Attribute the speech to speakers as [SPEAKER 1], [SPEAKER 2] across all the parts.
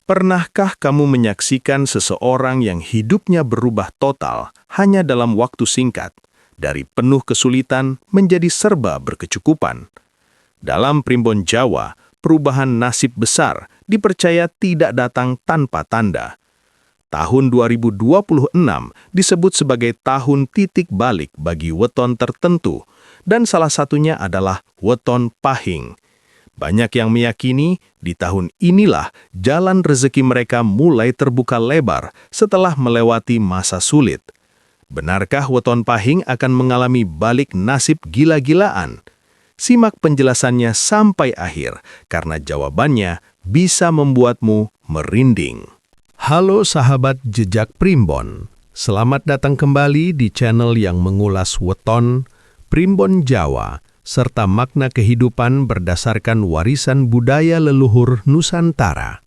[SPEAKER 1] Pernahkah kamu menyaksikan seseorang yang hidupnya berubah total hanya dalam waktu singkat, dari penuh kesulitan menjadi serba berkecukupan? Dalam Primbon Jawa, perubahan nasib besar dipercaya tidak datang tanpa tanda. Tahun 2026 disebut sebagai tahun titik balik bagi weton tertentu, dan salah satunya adalah weton pahing. Banyak yang meyakini di tahun inilah jalan rezeki mereka mulai terbuka lebar setelah melewati masa sulit. Benarkah weton pahing akan mengalami balik nasib gila-gilaan? Simak penjelasannya sampai akhir, karena jawabannya bisa membuatmu merinding. Halo sahabat Jejak Primbon, selamat datang kembali di channel yang mengulas weton, Primbon Jawa, serta makna kehidupan berdasarkan warisan budaya leluhur Nusantara.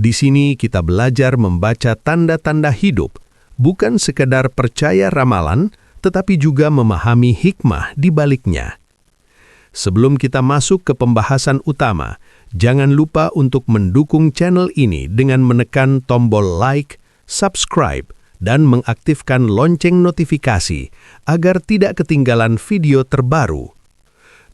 [SPEAKER 1] Di sini kita belajar membaca tanda-tanda hidup, bukan sekedar percaya ramalan, tetapi juga memahami hikmah di baliknya. Sebelum kita masuk ke pembahasan utama, jangan lupa untuk mendukung channel ini dengan menekan tombol like, subscribe, dan mengaktifkan lonceng notifikasi agar tidak ketinggalan video terbaru.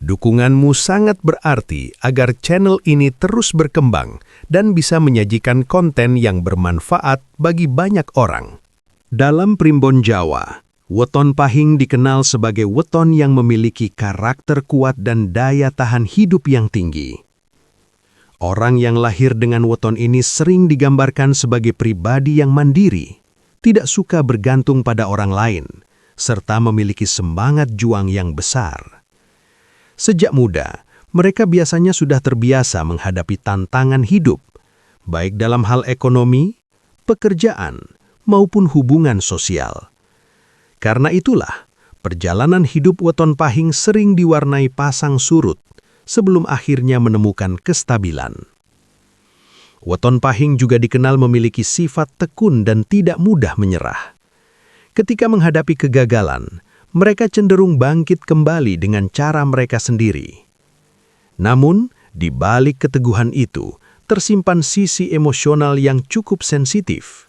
[SPEAKER 1] Dukunganmu sangat berarti agar channel ini terus berkembang dan bisa menyajikan konten yang bermanfaat bagi banyak orang. Dalam Primbon Jawa, weton pahing dikenal sebagai weton yang memiliki karakter kuat dan daya tahan hidup yang tinggi. Orang yang lahir dengan weton ini sering digambarkan sebagai pribadi yang mandiri, tidak suka bergantung pada orang lain, serta memiliki semangat juang yang besar. Sejak muda, mereka biasanya sudah terbiasa menghadapi tantangan hidup, baik dalam hal ekonomi, pekerjaan, maupun hubungan sosial. Karena itulah, perjalanan hidup weton pahing sering diwarnai pasang surut sebelum akhirnya menemukan kestabilan. Weton pahing juga dikenal memiliki sifat tekun dan tidak mudah menyerah. Ketika menghadapi kegagalan, mereka cenderung bangkit kembali dengan cara mereka sendiri. Namun, di balik keteguhan itu, tersimpan sisi emosional yang cukup sensitif.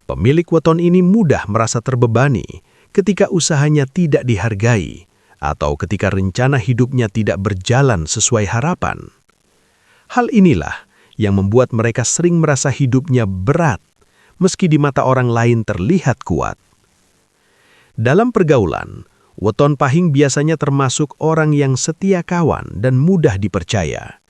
[SPEAKER 1] Pemilik weton ini mudah merasa terbebani ketika usahanya tidak dihargai atau ketika rencana hidupnya tidak berjalan sesuai harapan. Hal inilah yang membuat mereka sering merasa hidupnya berat, meski di mata orang lain terlihat kuat. Dalam pergaulan, weton pahing biasanya termasuk orang yang setia kawan dan mudah dipercaya.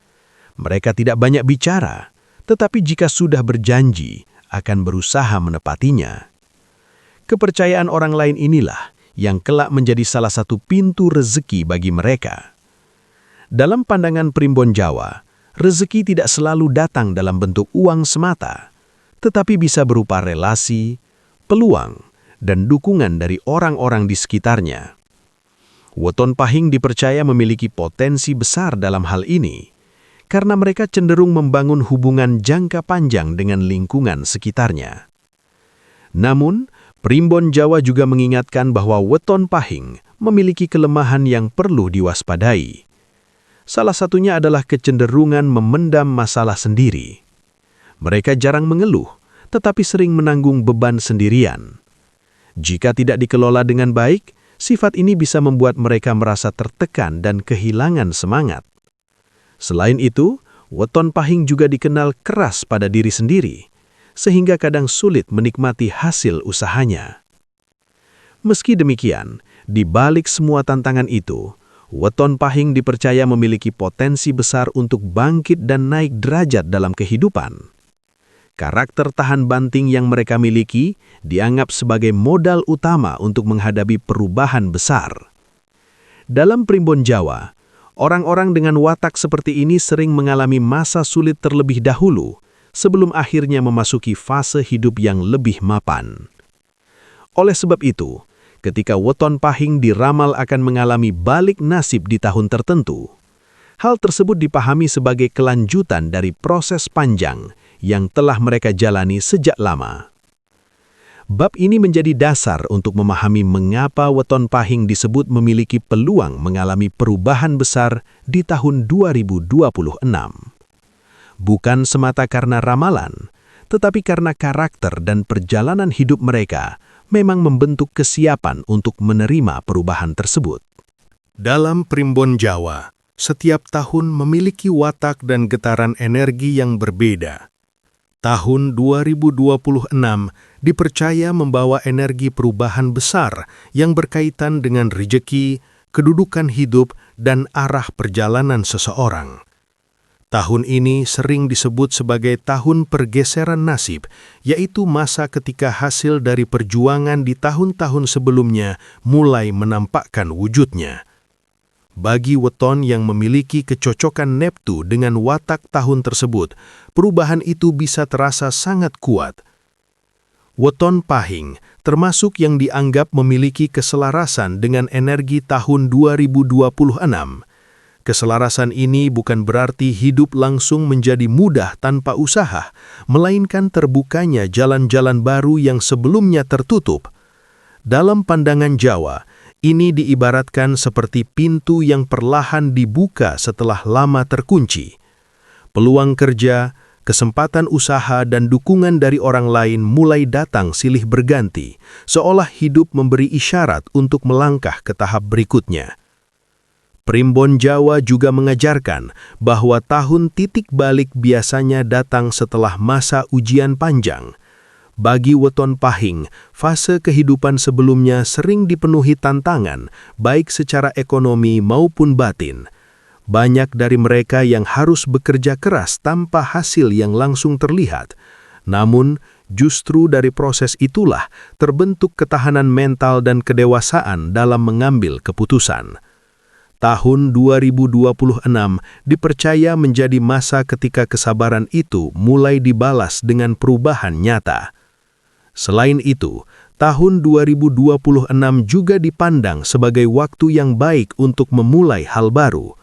[SPEAKER 1] Mereka tidak banyak bicara, tetapi jika sudah berjanji, akan berusaha menepatinya. Kepercayaan orang lain inilah yang kelak menjadi salah satu pintu rezeki bagi mereka. Dalam pandangan Primbon Jawa, rezeki tidak selalu datang dalam bentuk uang semata, tetapi bisa berupa relasi, peluang, dan dukungan dari orang-orang di sekitarnya. Weton pahing dipercaya memiliki potensi besar dalam hal ini, karena mereka cenderung membangun hubungan jangka panjang dengan lingkungan sekitarnya. Namun, Primbon Jawa juga mengingatkan bahwa weton pahing memiliki kelemahan yang perlu diwaspadai. Salah satunya adalah kecenderungan memendam masalah sendiri. Mereka jarang mengeluh, tetapi sering menanggung beban sendirian. Jika tidak dikelola dengan baik, sifat ini bisa membuat mereka merasa tertekan dan kehilangan semangat. Selain itu, weton pahing juga dikenal keras pada diri sendiri, sehingga kadang sulit menikmati hasil usahanya. Meski demikian, di balik semua tantangan itu, weton pahing dipercaya memiliki potensi besar untuk bangkit dan naik derajat dalam kehidupan. Karakter tahan banting yang mereka miliki dianggap sebagai modal utama untuk menghadapi perubahan besar. Dalam Primbon Jawa, orang-orang dengan watak seperti ini sering mengalami masa sulit terlebih dahulu, sebelum akhirnya memasuki fase hidup yang lebih mapan. Oleh sebab itu, ketika weton pahing diramal akan mengalami balik nasib di tahun tertentu, hal tersebut dipahami sebagai kelanjutan dari proses panjang yang telah mereka jalani sejak lama. Bab ini menjadi dasar untuk memahami mengapa weton pahing disebut memiliki peluang mengalami perubahan besar di tahun 2026. bukan semata karena ramalan, tetapi karena karakter dan perjalanan hidup mereka memang membentuk kesiapan untuk menerima perubahan tersebut. Dalam Primbon Jawa, setiap tahun memiliki watak dan getaran energi yang berbeda. Tahun 2026 dipercaya membawa energi perubahan besar yang berkaitan dengan rejeki, kedudukan hidup, dan arah perjalanan seseorang. Tahun ini sering disebut sebagai tahun pergeseran nasib, yaitu masa ketika hasil dari perjuangan di tahun-tahun sebelumnya mulai menampakkan wujudnya. Bagi weton yang memiliki kecocokan Neptu dengan watak tahun tersebut, perubahan itu bisa terasa sangat kuat. Weton Pahing termasuk yang dianggap memiliki keselarasan dengan energi tahun 2026. Keselarasan ini bukan berarti hidup langsung menjadi mudah tanpa usaha, melainkan terbukanya jalan-jalan baru yang sebelumnya tertutup. Dalam pandangan Jawa, ini diibaratkan seperti pintu yang perlahan dibuka setelah lama terkunci. Peluang kerja, kesempatan usaha, dan dukungan dari orang lain mulai datang silih berganti, seolah hidup memberi isyarat untuk melangkah ke tahap berikutnya. Primbon Jawa juga mengajarkan bahwa tahun titik balik biasanya datang setelah masa ujian panjang. Bagi weton Pahing, fase kehidupan sebelumnya sering dipenuhi tantangan, baik secara ekonomi maupun batin. Banyak dari mereka yang harus bekerja keras tanpa hasil yang langsung terlihat. Namun, justru dari proses itulah terbentuk ketahanan mental dan kedewasaan dalam mengambil keputusan. Tahun 2026 dipercaya menjadi masa ketika kesabaran itu mulai dibalas dengan perubahan nyata. Selain itu, tahun 2026 juga dipandang sebagai waktu yang baik untuk memulai hal baru.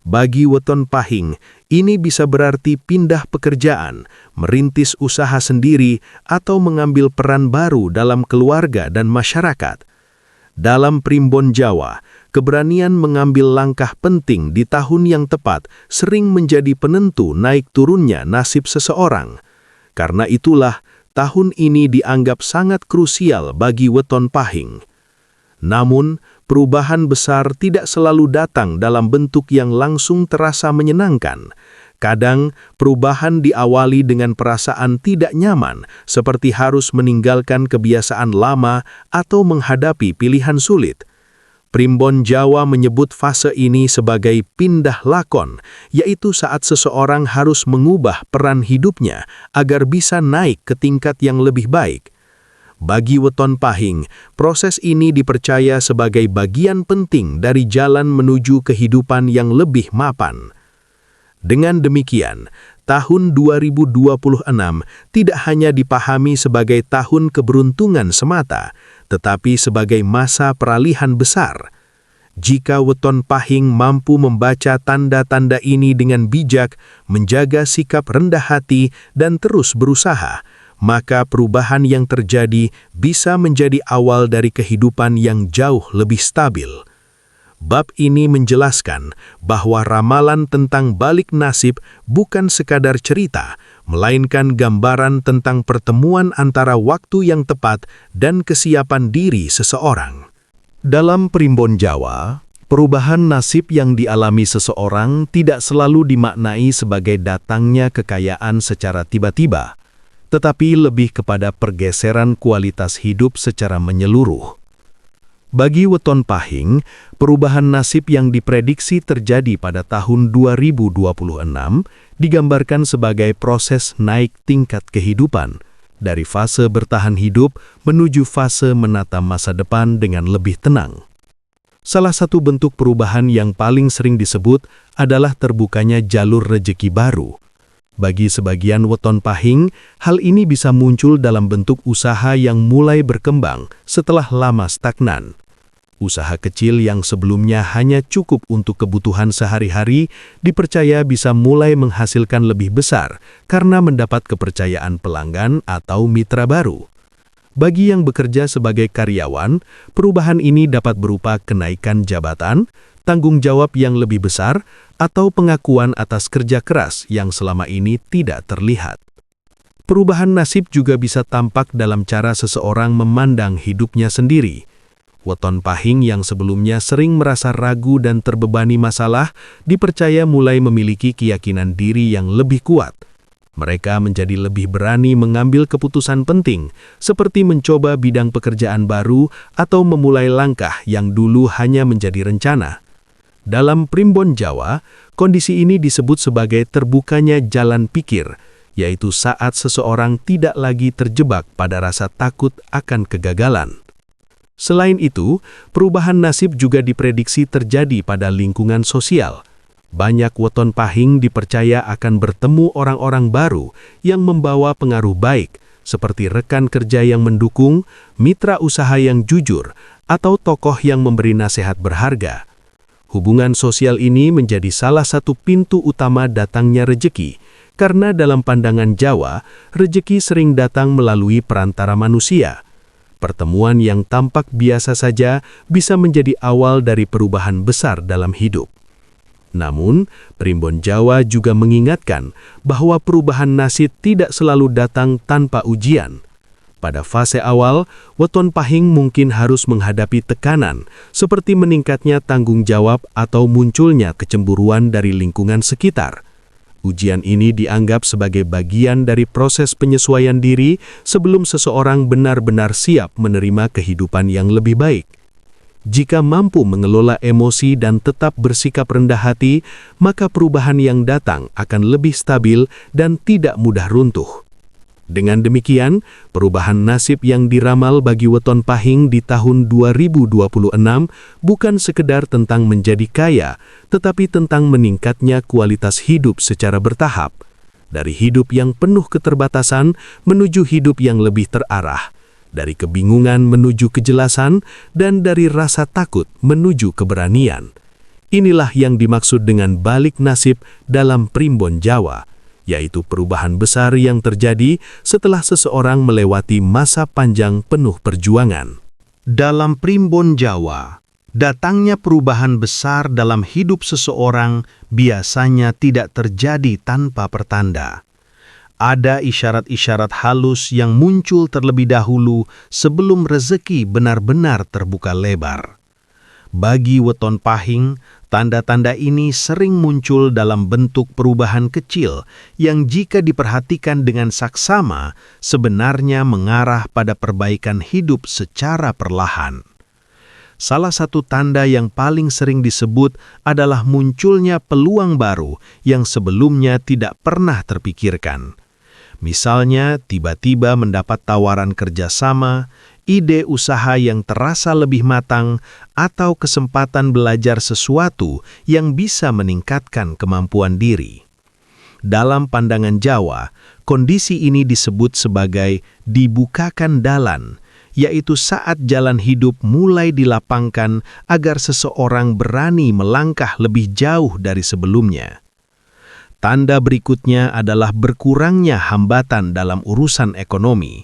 [SPEAKER 1] Bagi weton Pahing, ini bisa berarti pindah pekerjaan, merintis usaha sendiri, atau mengambil peran baru dalam keluarga dan masyarakat. Dalam Primbon Jawa, keberanian mengambil langkah penting di tahun yang tepat sering menjadi penentu naik turunnya nasib seseorang. Karena itulah, tahun ini dianggap sangat krusial bagi weton Pahing. Namun, perubahan besar tidak selalu datang dalam bentuk yang langsung terasa menyenangkan. Kadang, perubahan diawali dengan perasaan tidak nyaman, seperti harus meninggalkan kebiasaan lama atau menghadapi pilihan sulit. Primbon Jawa menyebut fase ini sebagai pindah lakon, yaitu saat seseorang harus mengubah peran hidupnya agar bisa naik ke tingkat yang lebih baik. Bagi weton Pahing, proses ini dipercaya sebagai bagian penting dari jalan menuju kehidupan yang lebih mapan. Dengan demikian, tahun 2026 tidak hanya dipahami sebagai tahun keberuntungan semata, tetapi sebagai masa peralihan besar. Jika weton Pahing mampu membaca tanda-tanda ini dengan bijak, menjaga sikap rendah hati, dan terus berusaha, maka perubahan yang terjadi bisa menjadi awal dari kehidupan yang jauh lebih stabil. Bab ini menjelaskan bahwa ramalan tentang balik nasib bukan sekadar cerita, melainkan gambaran tentang pertemuan antara waktu yang tepat dan kesiapan diri seseorang. Dalam Primbon Jawa, perubahan nasib yang dialami seseorang tidak selalu dimaknai sebagai datangnya kekayaan secara tiba-tiba, tetapi lebih kepada pergeseran kualitas hidup secara menyeluruh. Bagi weton Pahing, perubahan nasib yang diprediksi terjadi pada tahun 2026 digambarkan sebagai proses naik tingkat kehidupan, dari fase bertahan hidup menuju fase menata masa depan dengan lebih tenang. Salah satu bentuk perubahan yang paling sering disebut adalah terbukanya jalur rejeki baru. Bagi sebagian weton Pahing, hal ini bisa muncul dalam bentuk usaha yang mulai berkembang setelah lama stagnan. Usaha kecil yang sebelumnya hanya cukup untuk kebutuhan sehari-hari dipercaya bisa mulai menghasilkan lebih besar karena mendapat kepercayaan pelanggan atau mitra baru. Bagi yang bekerja sebagai karyawan, perubahan ini dapat berupa kenaikan jabatan, tanggung jawab yang lebih besar, atau pengakuan atas kerja keras yang selama ini tidak terlihat. Perubahan nasib juga bisa tampak dalam cara seseorang memandang hidupnya sendiri. Weton Pahing yang sebelumnya sering merasa ragu dan terbebani masalah, dipercaya mulai memiliki keyakinan diri yang lebih kuat. Mereka menjadi lebih berani mengambil keputusan penting, seperti mencoba bidang pekerjaan baru atau memulai langkah yang dulu hanya menjadi rencana. Dalam Primbon Jawa, kondisi ini disebut sebagai terbukanya jalan pikir, yaitu saat seseorang tidak lagi terjebak pada rasa takut akan kegagalan. Selain itu, perubahan nasib juga diprediksi terjadi pada lingkungan sosial. Banyak weton pahing dipercaya akan bertemu orang-orang baru yang membawa pengaruh baik, seperti rekan kerja yang mendukung, mitra usaha yang jujur, atau tokoh yang memberi nasihat berharga. Hubungan sosial ini menjadi salah satu pintu utama datangnya rejeki, karena dalam pandangan Jawa, rejeki sering datang melalui perantara manusia. Pertemuan yang tampak biasa saja bisa menjadi awal dari perubahan besar dalam hidup. Namun, Primbon Jawa juga mengingatkan bahwa perubahan nasib tidak selalu datang tanpa ujian. Pada fase awal, weton pahing mungkin harus menghadapi tekanan, seperti meningkatnya tanggung jawab atau munculnya kecemburuan dari lingkungan sekitar. Ujian ini dianggap sebagai bagian dari proses penyesuaian diri sebelum seseorang benar-benar siap menerima kehidupan yang lebih baik. Jika mampu mengelola emosi dan tetap bersikap rendah hati, maka perubahan yang datang akan lebih stabil dan tidak mudah runtuh. Dengan demikian, perubahan nasib yang diramal bagi weton pahing di tahun 2026 bukan sekedar tentang menjadi kaya, tetapi tentang meningkatnya kualitas hidup secara bertahap. Dari hidup yang penuh keterbatasan menuju hidup yang lebih terarah. Dari kebingungan menuju kejelasan, dan dari rasa takut menuju keberanian. Inilah yang dimaksud dengan balik nasib dalam Primbon Jawa, yaitu perubahan besar yang terjadi setelah seseorang melewati masa panjang penuh perjuangan. Dalam Primbon Jawa, datangnya perubahan besar dalam hidup seseorang biasanya tidak terjadi tanpa pertanda. Ada isyarat-isyarat halus yang muncul terlebih dahulu sebelum rezeki benar-benar terbuka lebar. Bagi weton pahing, tanda-tanda ini sering muncul dalam bentuk perubahan kecil yang jika diperhatikan dengan saksama sebenarnya mengarah pada perbaikan hidup secara perlahan. Salah satu tanda yang paling sering disebut adalah munculnya peluang baru yang sebelumnya tidak pernah terpikirkan. Misalnya, tiba-tiba mendapat tawaran kerjasama, ide usaha yang terasa lebih matang, atau kesempatan belajar sesuatu yang bisa meningkatkan kemampuan diri. Dalam pandangan Jawa, kondisi ini disebut sebagai dibukakan dalan, yaitu saat jalan hidup mulai dilapangkan agar seseorang berani melangkah lebih jauh dari sebelumnya. Tanda berikutnya adalah berkurangnya hambatan dalam urusan ekonomi.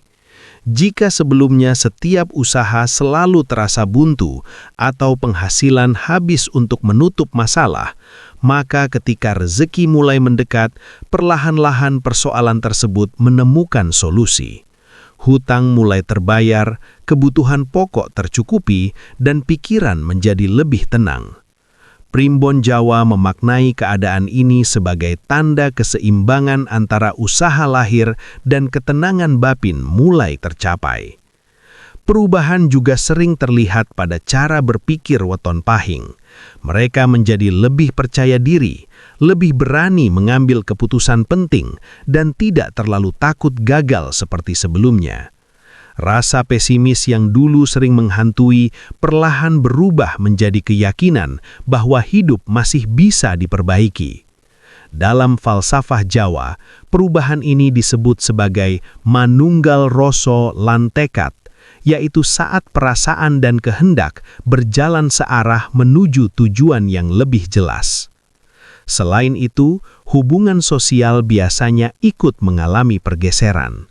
[SPEAKER 1] Jika sebelumnya setiap usaha selalu terasa buntu atau penghasilan habis untuk menutup masalah, maka ketika rezeki mulai mendekat, perlahan-lahan persoalan tersebut menemukan solusi. Hutang mulai terbayar, kebutuhan pokok tercukupi, dan pikiran menjadi lebih tenang. Primbon Jawa memaknai keadaan ini sebagai tanda keseimbangan antara usaha lahir dan ketenangan batin mulai tercapai. Perubahan juga sering terlihat pada cara berpikir weton pahing. Mereka menjadi lebih percaya diri, lebih berani mengambil keputusan penting, dan tidak terlalu takut gagal seperti sebelumnya. Rasa pesimis yang dulu sering menghantui perlahan berubah menjadi keyakinan bahwa hidup masih bisa diperbaiki. Dalam falsafah Jawa, perubahan ini disebut sebagai manunggal rasa lan tekad, yaitu saat perasaan dan kehendak berjalan searah menuju tujuan yang lebih jelas. Selain itu, hubungan sosial biasanya ikut mengalami pergeseran.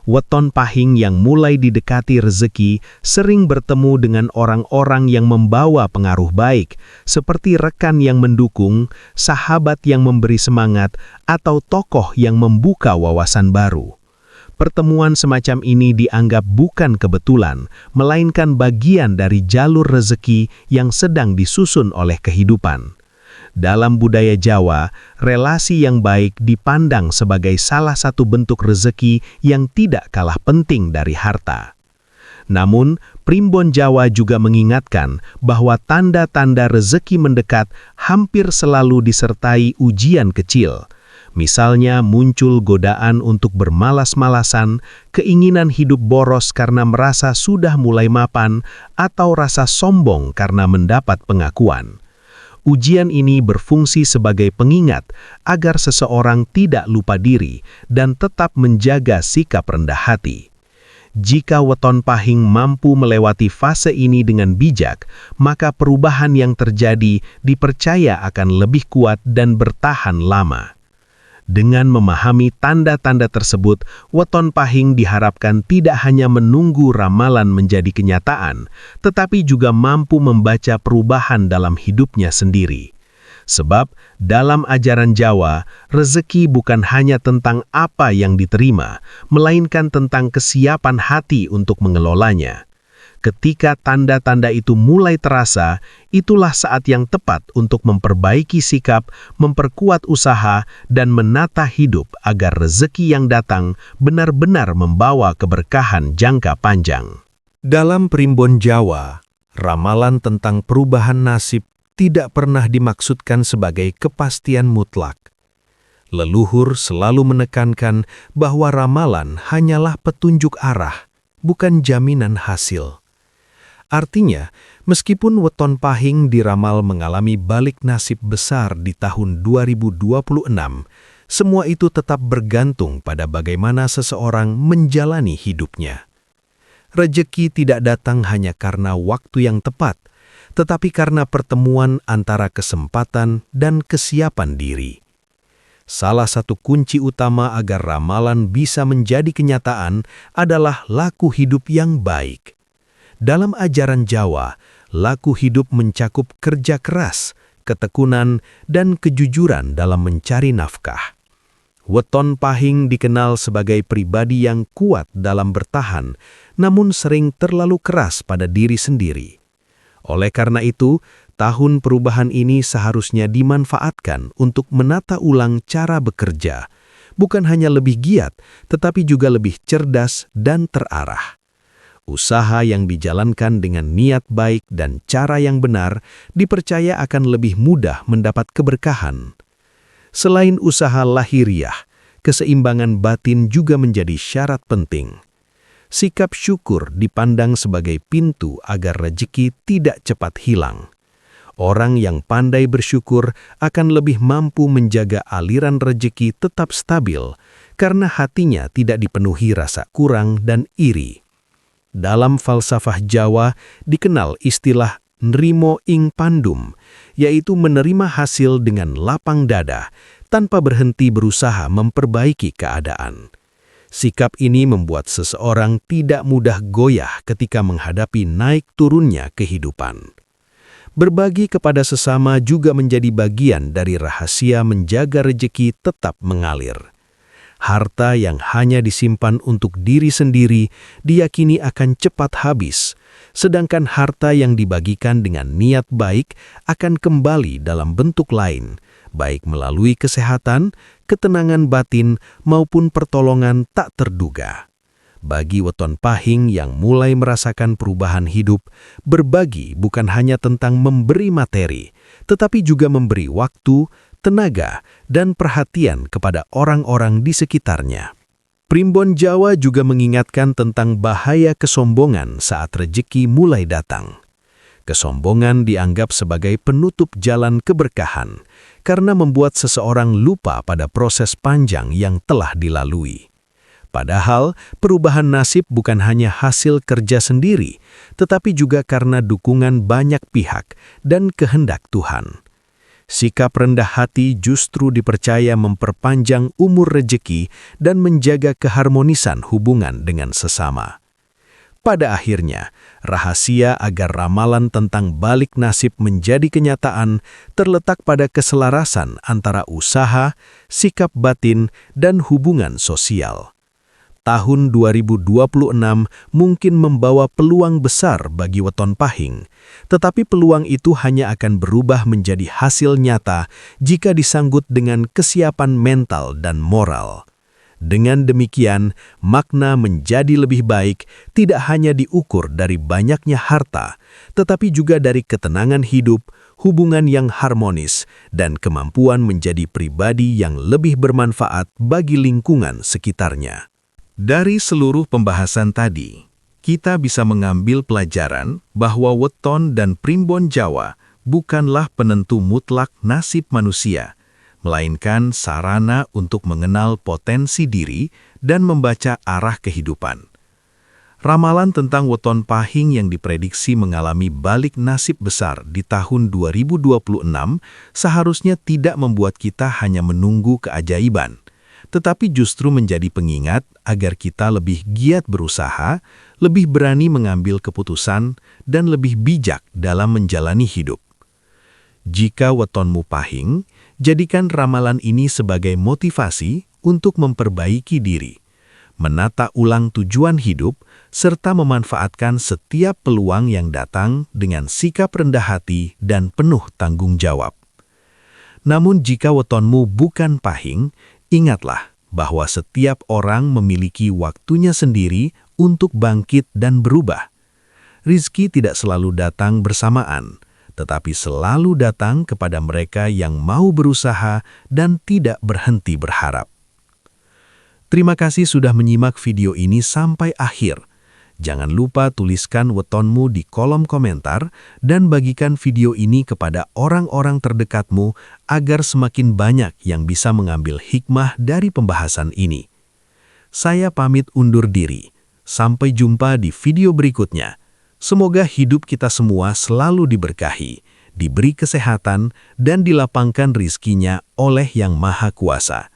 [SPEAKER 2] Weton Pahing yang mulai didekati rezeki sering bertemu dengan orang-orang yang membawa pengaruh baik, seperti rekan yang mendukung, sahabat yang memberi semangat, atau tokoh yang membuka wawasan baru. Pertemuan semacam ini dianggap bukan kebetulan, melainkan bagian dari jalur rezeki yang sedang disusun oleh kehidupan. Dalam budaya Jawa, relasi yang baik dipandang sebagai salah satu bentuk rezeki yang tidak kalah penting dari harta. Namun, Primbon Jawa juga mengingatkan bahwa tanda-tanda rezeki mendekat hampir selalu disertai ujian kecil. Misalnya muncul godaan untuk bermalas-malasan, keinginan hidup boros karena merasa sudah mulai mapan, atau rasa sombong karena mendapat pengakuan. Ujian ini berfungsi sebagai pengingat agar seseorang tidak lupa diri dan tetap menjaga sikap rendah hati. Jika Weton Pahing mampu melewati fase ini dengan bijak, maka perubahan yang terjadi dipercaya akan lebih kuat dan bertahan lama. Dengan memahami tanda-tanda tersebut, Weton Pahing diharapkan tidak hanya menunggu ramalan menjadi kenyataan, tetapi juga mampu membaca perubahan dalam hidupnya sendiri. Sebab, dalam ajaran Jawa, rezeki bukan hanya tentang apa yang diterima, melainkan tentang kesiapan hati untuk mengelolanya. Ketika tanda-tanda itu mulai terasa, itulah saat yang tepat untuk memperbaiki sikap, memperkuat usaha, dan menata hidup agar rezeki yang datang benar-benar membawa keberkahan jangka panjang.
[SPEAKER 1] Dalam Primbon Jawa, ramalan tentang perubahan nasib tidak pernah dimaksudkan sebagai kepastian mutlak. Leluhur selalu menekankan bahwa ramalan hanyalah petunjuk arah, bukan jaminan hasil. Artinya, meskipun Weton Pahing diramal mengalami balik nasib besar di tahun 2026, semua itu tetap bergantung pada bagaimana seseorang menjalani hidupnya. Rezeki tidak datang hanya karena waktu yang tepat, tetapi karena pertemuan antara kesempatan dan kesiapan diri. Salah satu kunci utama agar ramalan bisa menjadi kenyataan adalah laku hidup yang baik. Dalam ajaran Jawa, laku hidup mencakup kerja keras, ketekunan, dan kejujuran dalam mencari nafkah. Weton Pahing dikenal sebagai pribadi yang kuat dalam bertahan, namun sering terlalu keras pada diri sendiri. Oleh karena itu, tahun perubahan ini seharusnya dimanfaatkan untuk menata ulang cara bekerja, bukan hanya lebih giat, tetapi juga lebih cerdas dan terarah. Usaha yang dijalankan dengan niat baik dan cara yang benar dipercaya akan lebih mudah mendapat keberkahan. Selain usaha lahiriah, keseimbangan batin juga menjadi syarat penting. Sikap syukur dipandang sebagai pintu agar rezeki tidak cepat hilang. Orang yang pandai bersyukur akan lebih mampu menjaga aliran rezeki tetap stabil karena hatinya tidak dipenuhi rasa kurang dan iri. Dalam falsafah Jawa dikenal istilah nrimo ing pandum, yaitu menerima hasil dengan lapang dada tanpa berhenti berusaha memperbaiki keadaan. Sikap ini membuat seseorang tidak mudah goyah ketika menghadapi naik turunnya kehidupan. Berbagi kepada sesama juga menjadi bagian dari rahasia menjaga rezeki tetap mengalir. Harta yang hanya disimpan untuk diri sendiri diyakini akan cepat habis, sedangkan harta yang dibagikan dengan niat baik akan kembali dalam bentuk lain, baik melalui kesehatan, ketenangan batin, maupun pertolongan tak terduga. Bagi Weton Pahing yang mulai merasakan perubahan hidup, berbagi bukan hanya tentang memberi materi, tetapi juga memberi waktu, tenaga, dan perhatian kepada orang-orang di sekitarnya. Primbon Jawa juga mengingatkan tentang bahaya kesombongan saat rezeki mulai datang. Kesombongan dianggap sebagai penutup jalan keberkahan, karena membuat seseorang lupa pada proses panjang yang telah dilalui. Padahal, perubahan nasib bukan hanya hasil kerja sendiri, tetapi juga karena dukungan banyak pihak dan kehendak Tuhan. Sikap rendah hati justru dipercaya memperpanjang umur rejeki dan menjaga keharmonisan hubungan dengan sesama. Pada akhirnya, rahasia agar ramalan tentang balik nasib menjadi kenyataan terletak pada keselarasan antara usaha, sikap batin, dan hubungan sosial. Tahun 2026 mungkin membawa peluang besar bagi Weton Pahing, tetapi peluang itu hanya akan berubah menjadi hasil nyata jika disanggut dengan kesiapan mental dan moral. Dengan demikian, makna menjadi lebih baik tidak hanya diukur dari banyaknya harta, tetapi juga dari ketenangan hidup, hubungan yang harmonis, dan kemampuan menjadi pribadi yang lebih bermanfaat bagi lingkungan sekitarnya. Dari seluruh pembahasan tadi, kita bisa mengambil pelajaran bahwa weton dan primbon Jawa bukanlah penentu mutlak nasib manusia, melainkan sarana untuk mengenal potensi diri dan membaca arah kehidupan. Ramalan tentang Weton Pahing yang diprediksi mengalami balik nasib besar di tahun 2026 seharusnya tidak membuat kita hanya menunggu keajaiban, tetapi justru menjadi pengingat agar kita lebih giat berusaha, lebih berani mengambil keputusan, dan lebih bijak dalam menjalani hidup. Jika wetonmu pahing, jadikan ramalan ini sebagai motivasi untuk memperbaiki diri, menata ulang tujuan hidup, serta memanfaatkan setiap peluang yang datang dengan sikap rendah hati dan penuh tanggung jawab. Namun jika wetonmu bukan pahing, ingatlah bahwa setiap orang memiliki waktunya sendiri untuk bangkit dan berubah. Rizki tidak selalu datang bersamaan, tetapi selalu datang kepada mereka yang mau berusaha dan tidak berhenti berharap. Terima kasih sudah menyimak video ini sampai akhir. Jangan lupa tuliskan wetonmu di kolom komentar dan bagikan video ini kepada orang-orang terdekatmu agar semakin banyak yang bisa mengambil hikmah dari pembahasan ini. Saya pamit undur diri. Sampai jumpa di video berikutnya. Semoga hidup kita semua selalu diberkahi, diberi kesehatan, dan dilapangkan rizkinya oleh Yang Maha Kuasa.